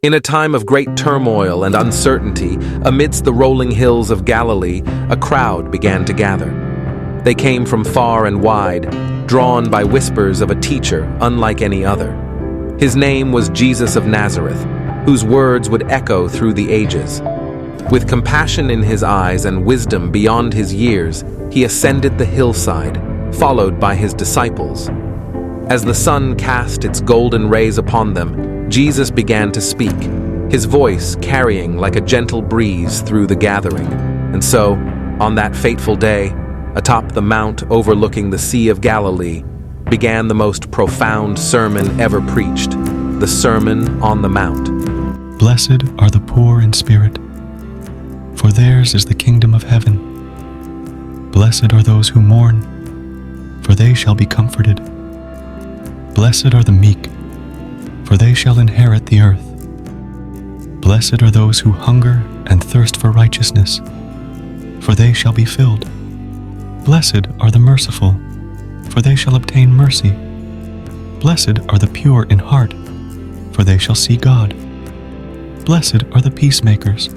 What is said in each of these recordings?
In a time of great turmoil and uncertainty, amidst the rolling hills of Galilee, a crowd began to gather. They came from far and wide, drawn by whispers of a teacher unlike any other. His name was Jesus of Nazareth, whose words would echo through the ages. With compassion in his eyes and wisdom beyond his years, he ascended the hillside, followed by his disciples. As the sun cast its golden rays upon them, Jesus began to speak, his voice carrying like a gentle breeze through the gathering. And so, on that fateful day, atop the mount overlooking the Sea of Galilee, began the most profound sermon ever preached, the Sermon on the Mount. Blessed are the poor in spirit, for theirs is the kingdom of heaven. Blessed are those who mourn, for they shall be comforted. Blessed are the meek, for they shall inherit the earth. Blessed are those who hunger and thirst for righteousness, for they shall be filled. Blessed are the merciful, for they shall obtain mercy. Blessed are the pure in heart, for they shall see God. Blessed are the peacemakers,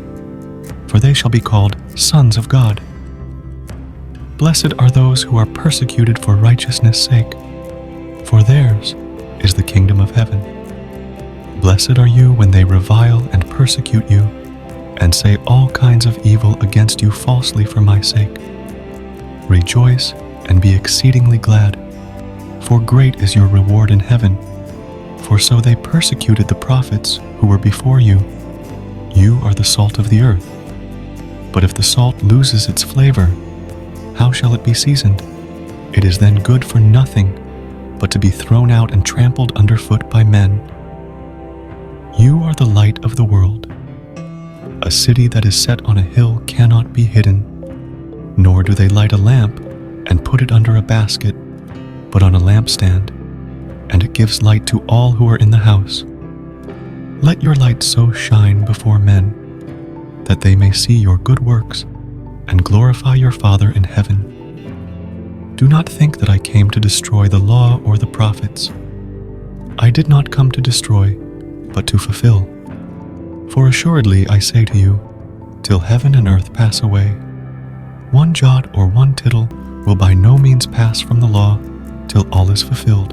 for they shall be called sons of God. Blessed are those who are persecuted for righteousness' sake, for theirs is the kingdom of heaven. Blessed are you when they revile and persecute you, and say all kinds of evil against you falsely for my sake. Rejoice and be exceedingly glad, for great is your reward in heaven. For so they persecuted the prophets who were before you. You are the salt of the earth. But if the salt loses its flavor, how shall it be seasoned? It is then good for nothing, but to be thrown out and trampled underfoot by men. You are the light of the world. A city that is set on a hill cannot be hidden, nor do they light a lamp and put it under a basket, but on a lampstand, and it gives light to all who are in the house. Let your light so shine before men, that they may see your good works and glorify your Father in heaven. Do not think that I came to destroy the law or the prophets. I did not come to destroy, but to fulfill. For assuredly I say to you, till heaven and earth pass away, one jot or one tittle will by no means pass from the law till all is fulfilled.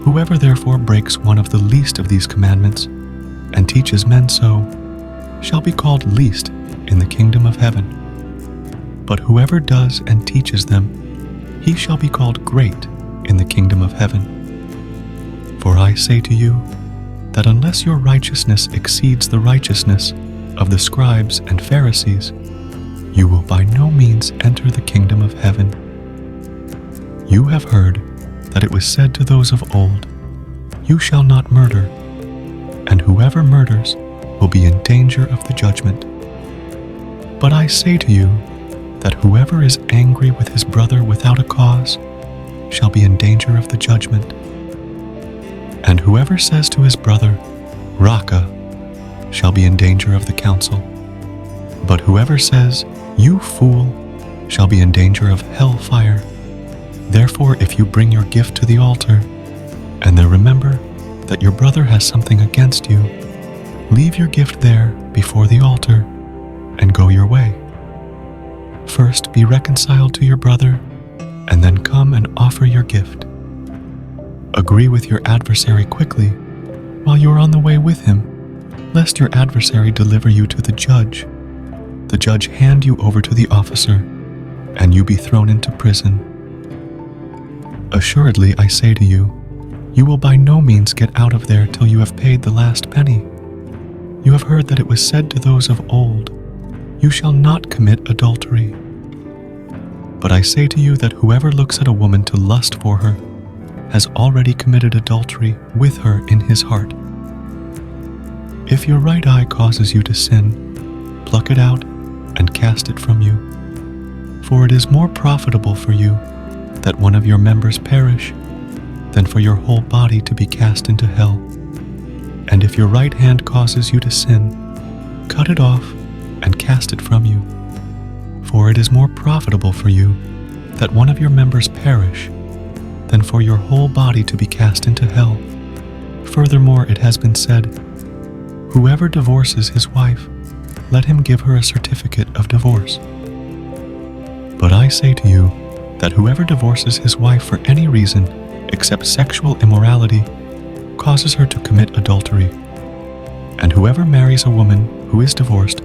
Whoever therefore breaks one of the least of these commandments and teaches men so shall be called least in the kingdom of heaven. But whoever does and teaches them, he shall be called great in the kingdom of heaven. For I say to you that unless your righteousness exceeds the righteousness of the scribes and Pharisees, you will by no means enter the kingdom of heaven. You have heard that it was said to those of old, you shall not murder, and whoever murders will be in danger of the judgment. But I say to you that whoever is angry with his brother without a cause shall be in danger of the judgment. And whoever says to his brother, Raca, shall be in danger of the council. But whoever says, you fool, shall be in danger of hell fire. Therefore, if you bring your gift to the altar, and there remember that your brother has something against you, leave your gift there before the altar, and go your way. First be reconciled to your brother, and then come and offer your gift. Agree with your adversary quickly while you are on the way with him, lest your adversary deliver you to the judge hand you over to the officer, and you be thrown into prison. Assuredly, I say to you, you will by no means get out of there till you have paid the last penny. You have heard that it was said to those of old, you shall not commit adultery. But I say to you that whoever looks at a woman to lust for her has already committed adultery with her in his heart. If your right eye causes you to sin, pluck it out and cast it from you. For it is more profitable for you that one of your members perish than for your whole body to be cast into hell. And if your right hand causes you to sin, cut it off and cast it from you. For it is more profitable for you that one of your members perish than for your whole body to be cast into hell. Furthermore, it has been said, Whoever divorces his wife, let him give her a certificate of divorce. But I say to you that whoever divorces his wife for any reason except sexual immorality causes her to commit adultery. And whoever marries a woman who is divorced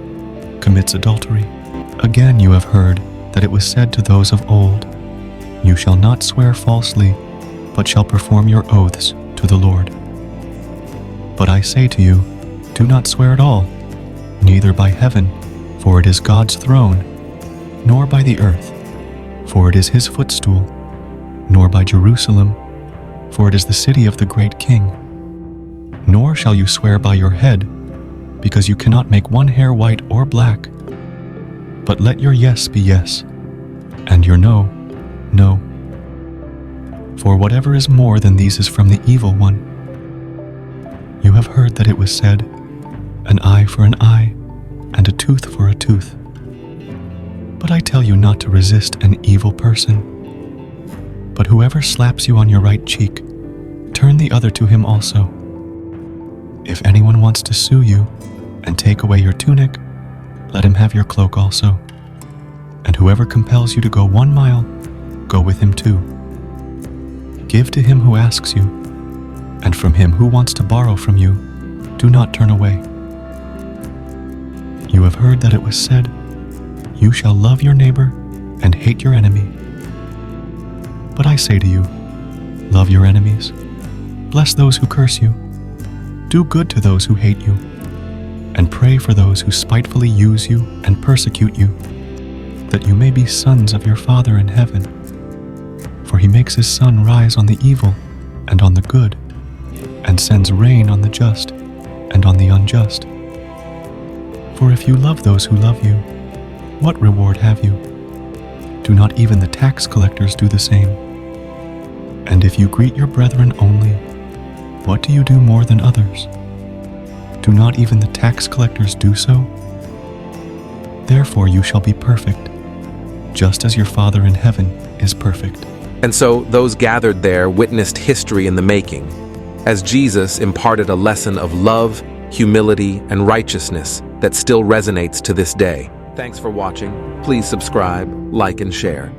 commits adultery. Again, you have heard that it was said to those of old, "You shall not swear falsely, but shall perform your oaths to the Lord." But I say to you, do not swear at all, neither by heaven, for it is God's throne, nor by the earth, for it is his footstool, nor by Jerusalem, for it is the city of the great King. Nor shall you swear by your head, because you cannot make one hair white or black. But let your yes be yes, and your no, no. For whatever is more than these is from the evil one. You have heard that it was said, an eye for an eye, and a tooth for a tooth. But I tell you not to resist an evil person. But whoever slaps you on your right cheek, turn the other to him also. If anyone wants to sue you and take away your tunic, let him have your cloak also. And whoever compels you to go 1 mile, go with him 2. Give to him who asks you, and from him who wants to borrow from you, do not turn away. You have heard that it was said, "You shall love your neighbor and hate your enemy." But I say to you, love your enemies, bless those who curse you, do good to those who hate you, and pray for those who spitefully use you and persecute you, that you may be sons of your Father in heaven. For he makes his sun rise on the evil and on the good, and sends rain on the just and on the unjust. For if you love those who love you, what reward have you? Do not even the tax collectors do the same? And if you greet your brethren only, what do you do more than others? Do not even the tax collectors do so? Therefore you shall be perfect, just as your Father in heaven is perfect. And so those gathered there witnessed history in the making, as Jesus imparted a lesson of love, humility, and righteousness that still resonates to this day. Thanks for watching. Please subscribe, like, and share.